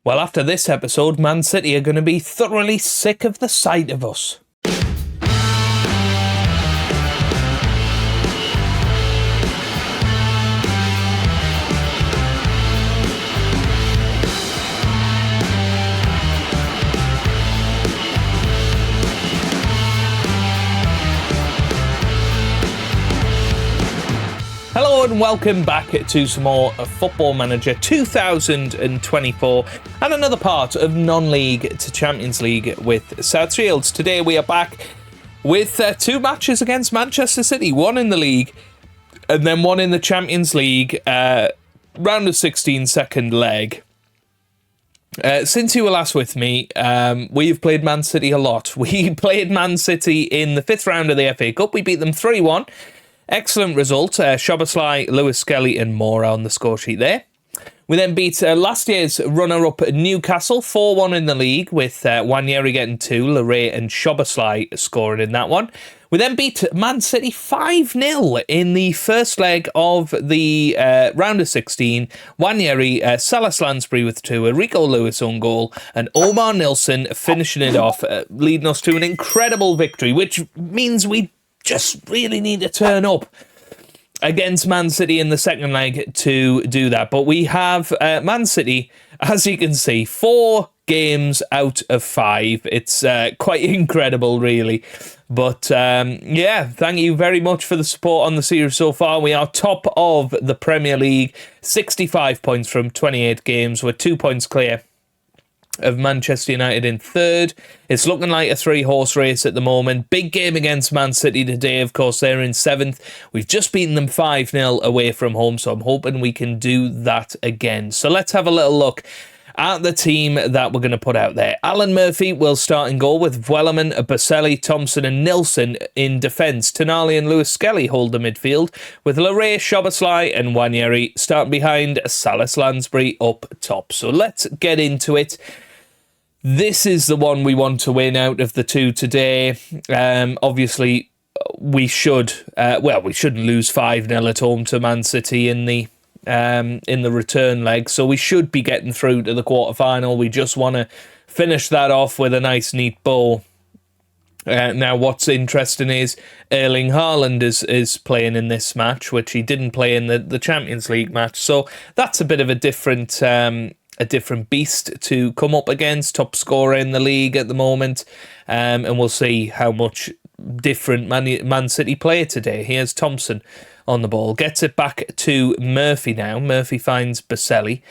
Well, after this episode, Man City are going to be thoroughly sick of the sight of us. Hello and welcome back to some more Football Manager 2024 and another part of non-league to Champions League with South Shields. Today we are back with two matches against Manchester City, one in the league and then one in the Champions League, round of 16 second leg. Since you were last with me, we've played Man City a lot. We played Man City in the fifth round of the FA Cup. We beat them 3-1. Excellent result. Szoboszlai, Lewis Skelly and Moura on the score sheet there. We then beat last year's runner-up Newcastle 4-1 in the league with Nwaneri getting 2, Loré and Szoboszlai scoring in that one. We then beat Man City 5-0 in the first leg of the round of 16. Nwaneri, Salas Lansbury with 2, Rico Lewis on goal, and Omar Nilsson finishing it off, leading us to an incredible victory, which means we just really need to turn up against Man City in the second leg to do that. But we have Man City, as you can see, 4 games out of 5. It's quite incredible, really. But yeah, thank you very much for the support on the series so far. We are top of the Premier League, 65 points from 28 games. We're 2 points clear of Manchester United in third. It's looking like a 3-horse race at the moment. Big game against Man City today, of course. They're in 7th. We've just beaten them 5-0 away from home, so I'm hoping we can do that again. So let's have a little look at the team that we're going to put out there. Alan Murphy will start in goal with Wellerman, Baselli, Thompson and Nilsson in defence. Tonali and Lewis Skelly hold the midfield, with Loré, Szoboszlai and Nwaneri starting behind Salas Lansbury up top. So let's get into it. This is the one we want to win out of the two today. Obviously, we shouldn't lose 5-0 at home to Man City in the return leg. So we should be getting through to the quarter-final. We just want to finish that off with a nice, neat bow. Now, what's interesting is Erling Haaland is playing in this match, which he didn't play in the Champions League match. So that's a bit of a different beast to come up against, top scorer in the league at the moment, and we'll see how much different Man City play today. Here's Thompson on the ball, gets it back to Murphy now. Murphy finds Baselli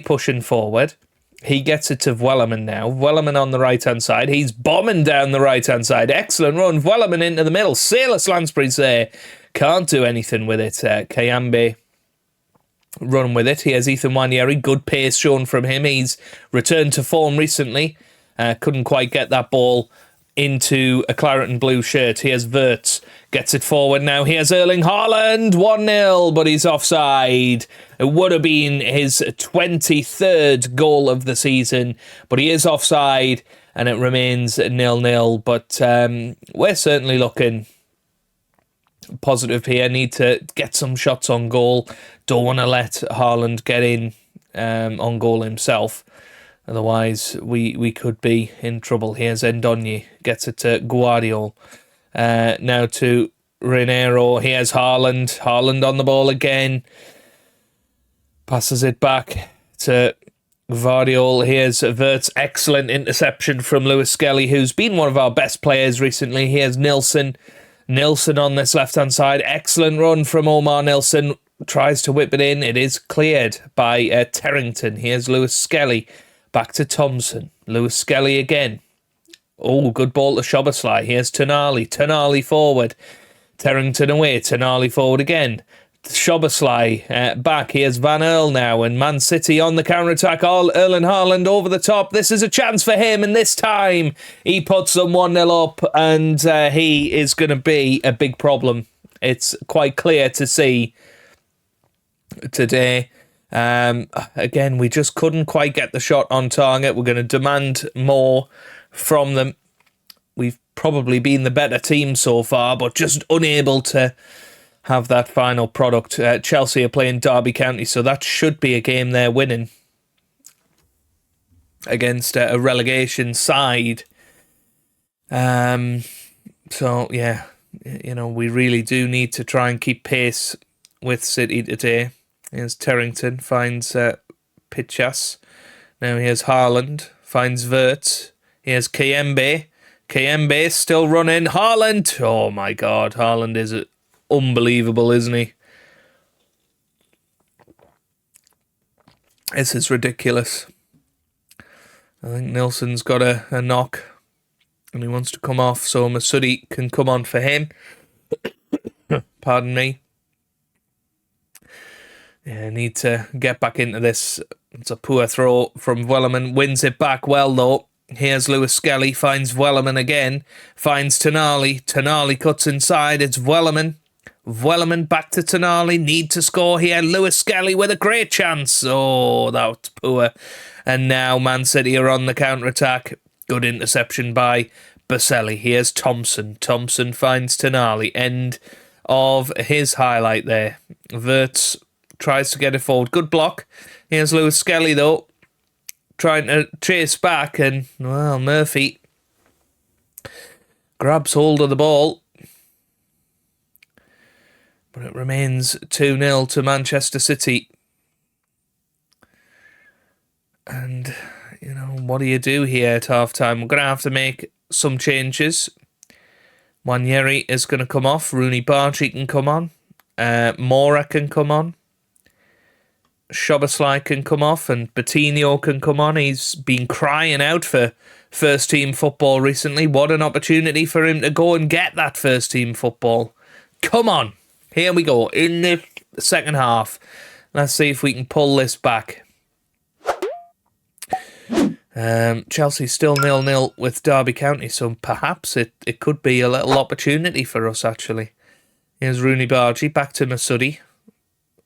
pushing forward. He gets it to Wellerman now. Wellerman on the right-hand side. He's bombing down the right-hand side. Excellent run. Wellerman into the middle. Salas Lansbury's there. Can't do anything with it. Kayambe run with it. Here's Ethan Nwaneri. Good pace shown from him. He's returned to form recently. Couldn't quite get that ball into a claret and blue shirt. Here's Wirtz. Gets it forward now. Here's Erling Haaland. 1-0, but he's offside. It would have been his 23rd goal of the season, but he is offside and it remains 0-0. But we're certainly looking positive here. Need to get some shots on goal. Don't want to let Haaland get in on goal himself. Otherwise, we could be in trouble. Here's Ndonyi. Gets it to Guardiola. Now to Raniero. Here's Haaland. Haaland on the ball again. Passes it back to Guardiola. Here's Wirtz. Excellent interception from Lewis Skelly, who's been one of our best players recently. Here's Nilsson. Nilsson on this left-hand side. Excellent run from Omar Nilsson. Tries to whip it in. It is cleared by Terrington. Here's Lewis Skelly. Back to Thompson. Lewis Skelly again. Oh, good ball to Szoboszlai. Here's Tonali. Tonali forward. Terrington away. Tonali forward again. Szoboszlai back. Here's Van Earl now. And Man City on the counter-attack. Erling Haaland over the top. This is a chance for him. And this time he puts them 1-0 up. And he is going to be a big problem. It's quite clear to see today. Again, we just couldn't quite get the shot on target. We're going to demand more from them. We've probably been the better team so far, but just unable to have that final product. Chelsea are playing Derby County, so that should be a game they're winning. against a relegation side. So, yeah, we really do need to try and keep pace with City today. Here's Terrington, finds Pitchas. Now here's Haaland, finds Wirtz. Here's Kiembe. Kiembe still running. Haaland. Oh, my God. Haaland is unbelievable, isn't he? This is ridiculous. I think Nilsson's got a knock and he wants to come off, so Masudi can come on for him. Pardon me. Yeah, need to get back into this. It's a poor throw from Wellerman. Wins it back well, though. Here's Lewis Skelly. Finds Wellerman again. Finds Tonali. Tonali cuts inside. It's Wellerman. Wellerman back to Tonali. Need to score here. Lewis Skelly with a great chance. Oh, that was poor. And now Man City are on the counter-attack. Good interception by Baselli. Here's Thompson. Thompson finds Tonali. End of his highlight there. Wirtz tries to get it forward. Good block. Here's Lewis Skelly, though, trying to chase back. And, well, Murphy grabs hold of the ball. But it remains 2-0 to Manchester City. And, what do you do here at half-time? We're going to have to make some changes. Nwaneri is going to come off. Rooney Barchi can come on. Mora can come on. Szoboszlai can come off. And Coutinho can come on. He's been crying out for first-team football recently. What an opportunity for him to go and get that first-team football. Come on. Here we go, in the second half. Let's see if we can pull this back. Chelsea still 0-0 with Derby County, so perhaps it could be a little opportunity for us, actually. Here's Rooney Barchi, back to Masudi.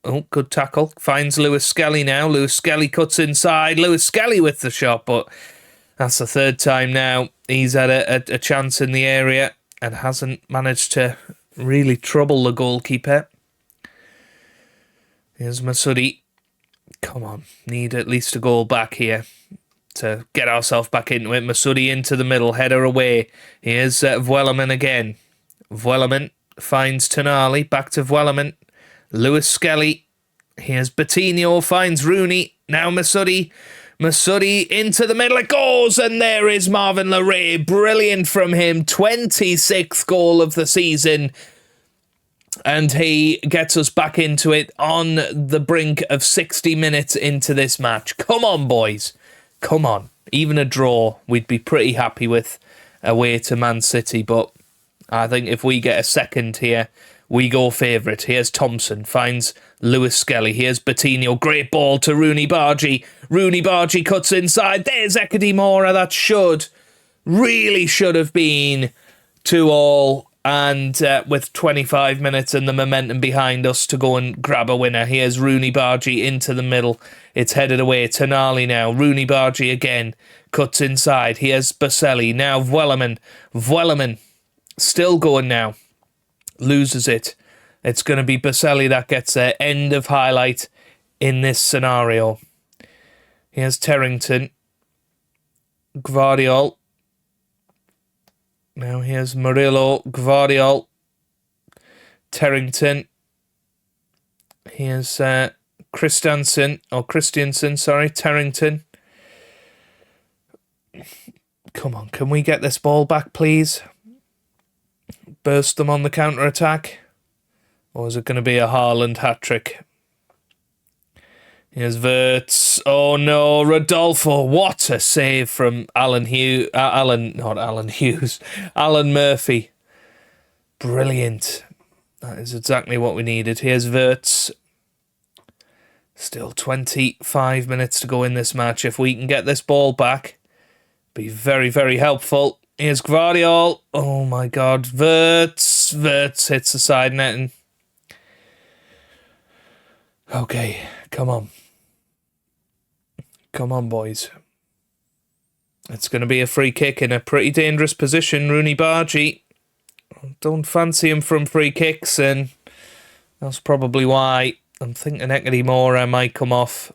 Oh, good tackle. Finds Lewis Skelly now. Lewis Skelly cuts inside. Lewis Skelly with the shot, but that's the third time now he's had a chance in the area and hasn't managed to really trouble the goalkeeper. Here's Masudi. Come on, need at least a goal back here to get ourselves back into it. Masudi into the middle, header away. Here's Wellerman again. Wellerman finds Tonali, back to Wellerman. Lewis Skelly. Here's Coutinho, finds Rooney. Now Masudi. Masudi into the middle, it goes, and there is Marvin Larray. Brilliant from him. 26th goal of the season. And he gets us back into it on the brink of 60 minutes into this match. Come on, boys. Come on. Even a draw, we'd be pretty happy with away to Man City. But I think if we get a second here, we go favourite. Here's Thompson, finds Lewis Skelly. Here's Coutinho, great ball to Rooney Barchi. Rooney Barchi cuts inside. There's Ekedy Mora. That really should have been 2-2. And with 25 minutes and the momentum behind us to go and grab a winner. Here's Rooney Barchi into the middle. It's headed away. Tonali now. Rooney Barchi again. Cuts inside. Here's Baselli. Now Wellerman. Wellerman still going now. Loses it. It's going to be Baselli that gets there. End of highlight in this scenario. Here's Terrington. Gvardiol. Now here's Murillo, Gvardiol, Terrington. Here's Christiansen, Terrington. Come on, can we get this ball back, please? Burst them on the counter-attack. Or is it going to be a Haaland hat-trick? Here's Wirtz. Oh no, Rodolfo. What a save from Alan Murphy. Brilliant. That is exactly what we needed. Here's Wirtz. Still 25 minutes to go in this match. If we can get this ball back, be very, very helpful. Here's Gvardiol. Oh my God. Wirtz hits the side netting. Okay, come on. Come on, boys. It's going to be a free kick in a pretty dangerous position. Rooney Barchi. Don't fancy him from free kicks, and that's probably why I'm thinking Ekedy Mora might come off.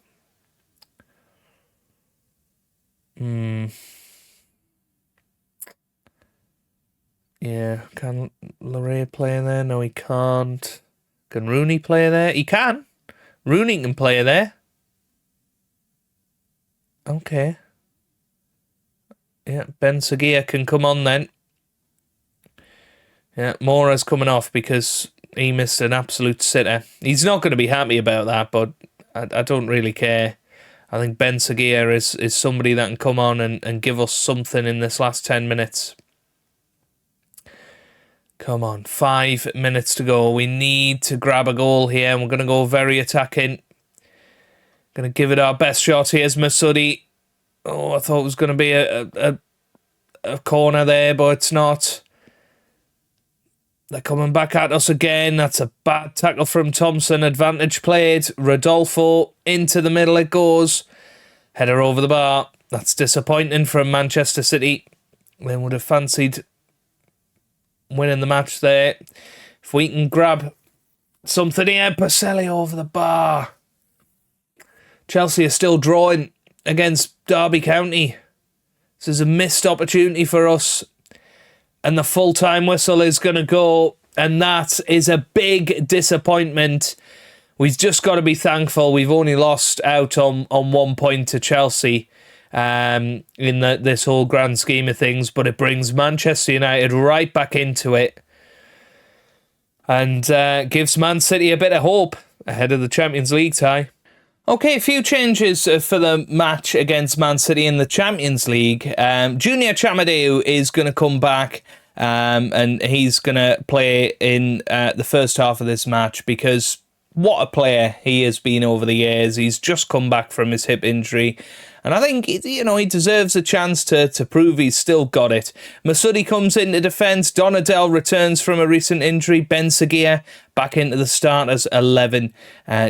Yeah, can Lorraine play there? No, he can't. Can Rooney play there? He can. Rooney can play there. Okay. Yeah, Ben Seguia can come on then. Yeah, Mora's coming off because he missed an absolute sitter. He's not going to be happy about that, but I don't really care. I think Ben Seguia is somebody that can come on and give us something in this last 10 minutes. Come on, 5 minutes to go. We need to grab a goal here, and we're going to go very attacking. Going to give it our best shot. Here's Masudi. Oh, I thought it was going to be a corner there, but it's not. They're coming back at us again. That's a bad tackle from Thompson. Advantage played. Rodolfo into the middle it goes. Header over the bar. That's disappointing from Manchester City. They would have fancied winning the match there. If we can grab something here. Baselli over the bar. Chelsea are still drawing against Derby County. This is a missed opportunity for us. And the full-time whistle is going to go. And that is a big disappointment. We've just got to be thankful we've only lost out on 1 point to Chelsea in this whole grand scheme of things. But it brings Manchester United right back into it. And gives Man City a bit of hope ahead of the Champions League tie. Okay, a few changes for the match against Man City in the Champions League. Junior Chamadeu is going to come back and he's going to play in the first half of this match because what a player he has been over the years. He's just come back from his hip injury. And I think, he deserves a chance to prove he's still got it. Masudi comes into defence. Donadell returns from a recent injury. Ben Seguia back into the starters 11,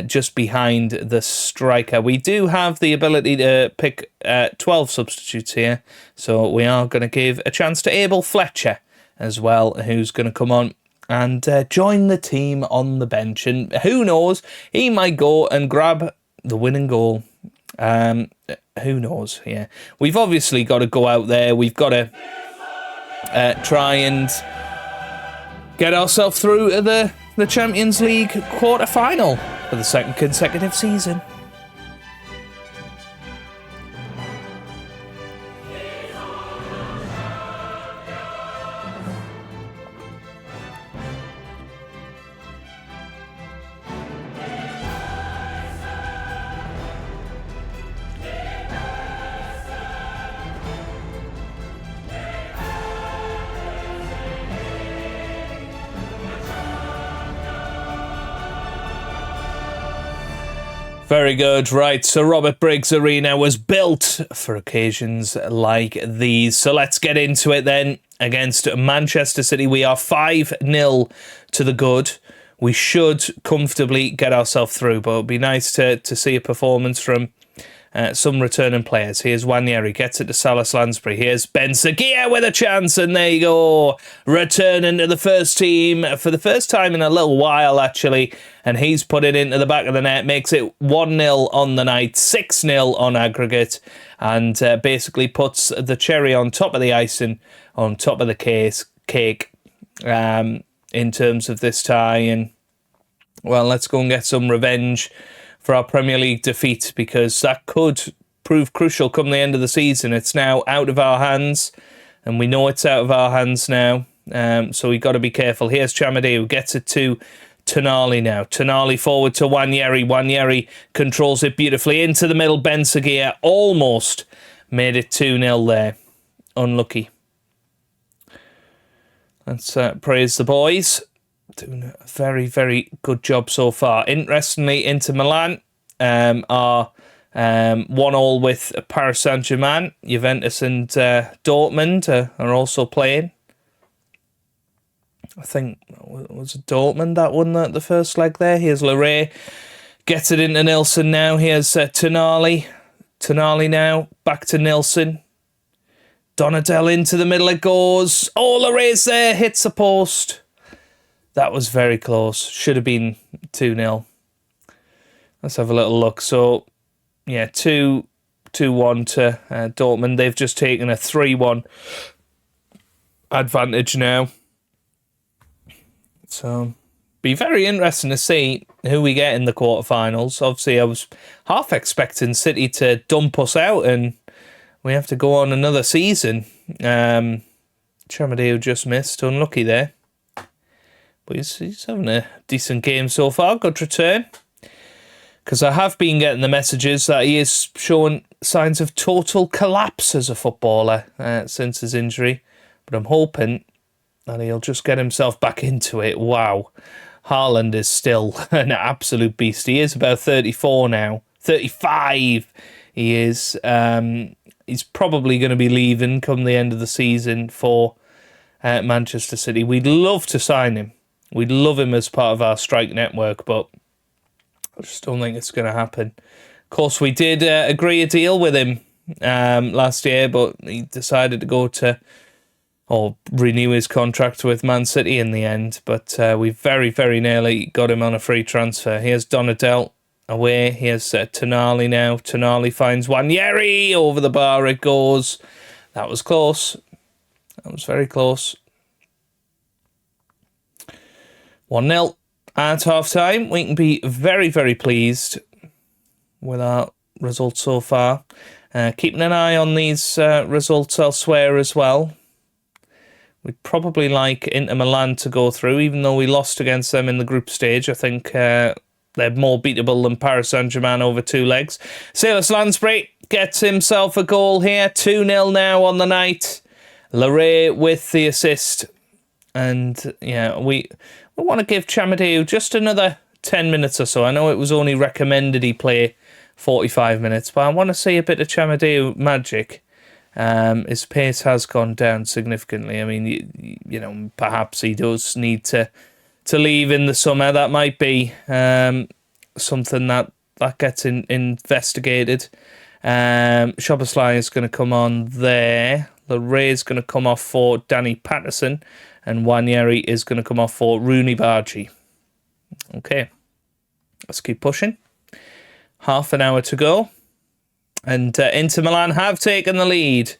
just behind the striker. We do have the ability to pick 12 substitutes here. So we are going to give a chance to Abel Fletcher as well, who's going to come on and join the team on the bench. And who knows, he might go and grab the winning goal. Who knows? Yeah, we've obviously got to go out there. We've got to try and get ourselves through to the Champions League quarter-final for the second consecutive season. Very good. Right, so Robert Briggs Arena was built for occasions like these. So let's get into it then. Against Manchester City, we are 5-0 to the good. We should comfortably get ourselves through, but it would be nice to see a performance from some returning players. Here's Wanyeri, gets it to Salas Lansbury. Here's Ben Seguia with a chance, and there you go. Returning to the first team for the first time in a little while, actually. And he's put it into the back of the net, makes it 1-0 on the night, 6-0 on aggregate, and basically puts the cherry on top of the icing, on top of the cake in terms of this tie. And, well, let's go and get some revenge for our Premier League defeat, because that could prove crucial come the end of the season. It's now out of our hands, and we know it's out of our hands now, so we've got to be careful. Here's Chamadeu, gets it to Tonali now. Tonali forward to Wanyeri. Wanyeri controls it beautifully into the middle. Ben Seguia almost made it 2-0 there. Unlucky. Let's praise the boys. Doing a very, very good job so far. Interestingly, Inter Milan are 1-1 with Paris Saint-Germain. Juventus and Dortmund are also playing. I think, was it Dortmund that won the first leg there? Here's Loré. Gets it into Nilsson now. Here's Tonali. Tonali now. Back to Nilsson. Donadell into the middle it goes. Oh, Loré's there. Hits the post. That was very close. Should have been 2-0. Let's have a little look. So, yeah, 2-1 to Dortmund. They've just taken a 3-1 advantage now. So, be very interesting to see who we get in the quarterfinals. Obviously, I was half expecting City to dump us out and we have to go on another season. Chamadeo just missed. Unlucky there. But he's having a decent game so far. Good return. Because I have been getting the messages that he is showing signs of total collapse as a footballer since his injury. But I'm hoping that he'll just get himself back into it. Wow. Haaland is still an absolute beast. He is about 34 now. 35 he is. He's probably going to be leaving come the end of the season for Manchester City. We'd love to sign him. We'd love him as part of our strike network, but I just don't think it's going to happen. Of course, we did agree a deal with him last year, but he decided to go to or renew his contract with Man City in the end. But we very, very nearly got him on a free transfer. Here's Donadell away. Here's Tonali now. Tonali finds Wanyeri. Over the bar it goes. That was close. That was very close. 1-0 at half-time. We can be very, very pleased with our results so far. Keeping an eye on these results elsewhere as well. We'd probably like Inter Milan to go through, even though we lost against them in the group stage. I think they're more beatable than Paris Saint-Germain over 2 legs. Silas Lansbury gets himself a goal here. 2-0 now on the night. Larray with the assist. And yeah, we want to give Chamadeu just another 10 minutes or so. I know it was only recommended he play 45 minutes, but I want to see a bit of Chamadeu magic. His pace has gone down significantly. I mean, you know, perhaps he does need to leave in the summer. That might be something that gets investigated. Szoboszlai is going to come on there. Larray is going to come off for Danny Patterson. And Wanyeri is going to come off for Rooney Bargi. Okay. Let's keep pushing. Half an hour to go. And Inter Milan have taken the lead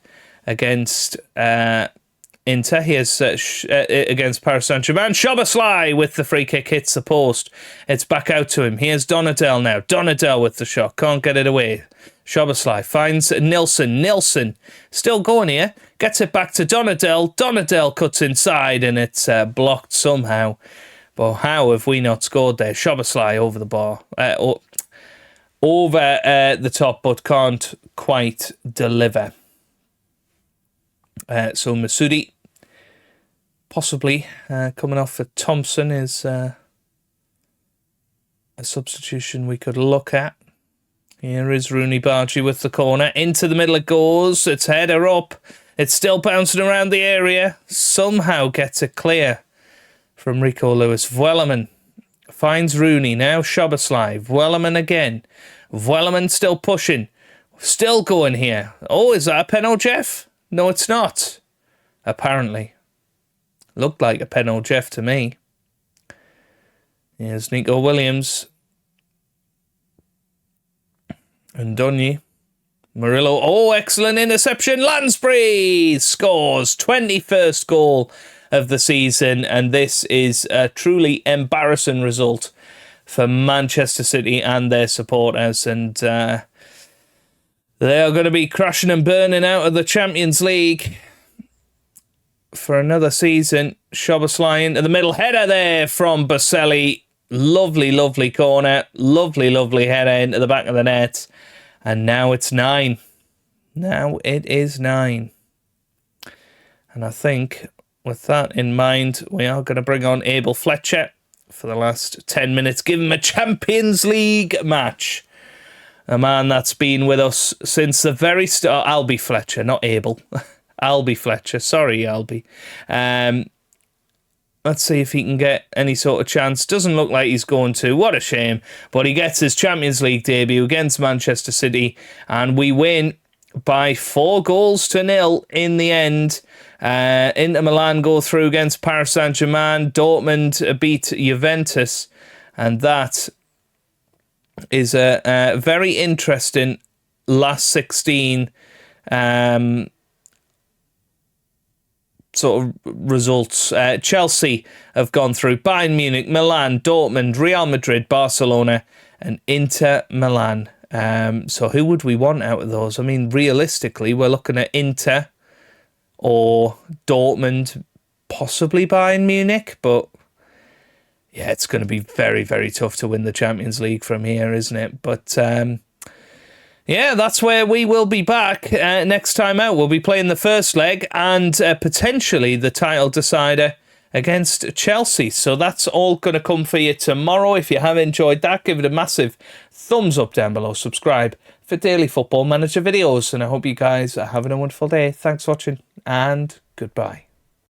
against Inter. Here's against Paris Saint-Germain. Szoboszlai with the free kick hits the post. It's back out to him. Here's Donadell now. Donadell with the shot. Can't get it away. Szoboszlai finds Nilsson. Nilsson still going here. Gets it back to Donadell. Donadell cuts inside and it's blocked somehow. But how have we not scored there? Szoboszlai over the bar. Over the top, but can't quite deliver. So Masudi, possibly coming off for Thompson, is a substitution we could look at. Here is Rooney Bargi with the corner. Into the middle it goes. It's header up. It's still bouncing around the area. Somehow gets it clear from Rico Lewis. Vueleman finds Rooney. Now Szoboszlai. Vueleman again. Vueleman still pushing. Still going here. Oh, is that a penalty, Jeff? No, it's not. Apparently. Looked like a penalty, Jeff, to me. Here's Nico Williams. And Donny. Murillo. Oh, excellent interception. Lansbury scores. 21st goal of the season. And this is a truly embarrassing result for Manchester City and their supporters. And they are going to be crashing and burning out of the Champions League for another season. Szoboszlai into the middle. Header there from Boselli. Lovely, lovely corner. Lovely, lovely header into the back of the net. And now it's 9. Now it is 9. And I think with that in mind, we are going to bring on Abel Fletcher for the last 10 minutes. Give him a Champions League match. A man that's been with us since the very start. Albie Fletcher, not Abel. Albie Fletcher. Sorry, Albie. Let's see if he can get any sort of chance. Doesn't look like he's going to. What a shame. But he gets his Champions League debut against Manchester City. And we win by 4-0 in the end. Inter Milan go through against Paris Saint-Germain. Dortmund beat Juventus. And that is a very interesting last 16 sort of results. Chelsea have gone through. Bayern Munich, Milan, Dortmund, Real Madrid, Barcelona and Inter Milan. So who would we want out of those? I mean, realistically, we're looking at Inter or Dortmund, possibly Bayern Munich, but yeah, it's going to be very, very tough to win the Champions League from here, isn't it? But yeah, that's where we will be back next time out. We'll be playing the first leg and potentially the title decider against Chelsea. So that's all going to come for you tomorrow. If you have enjoyed that, give it a massive thumbs up down below. Subscribe for daily Football Manager videos. And I hope you guys are having a wonderful day. Thanks for watching and goodbye.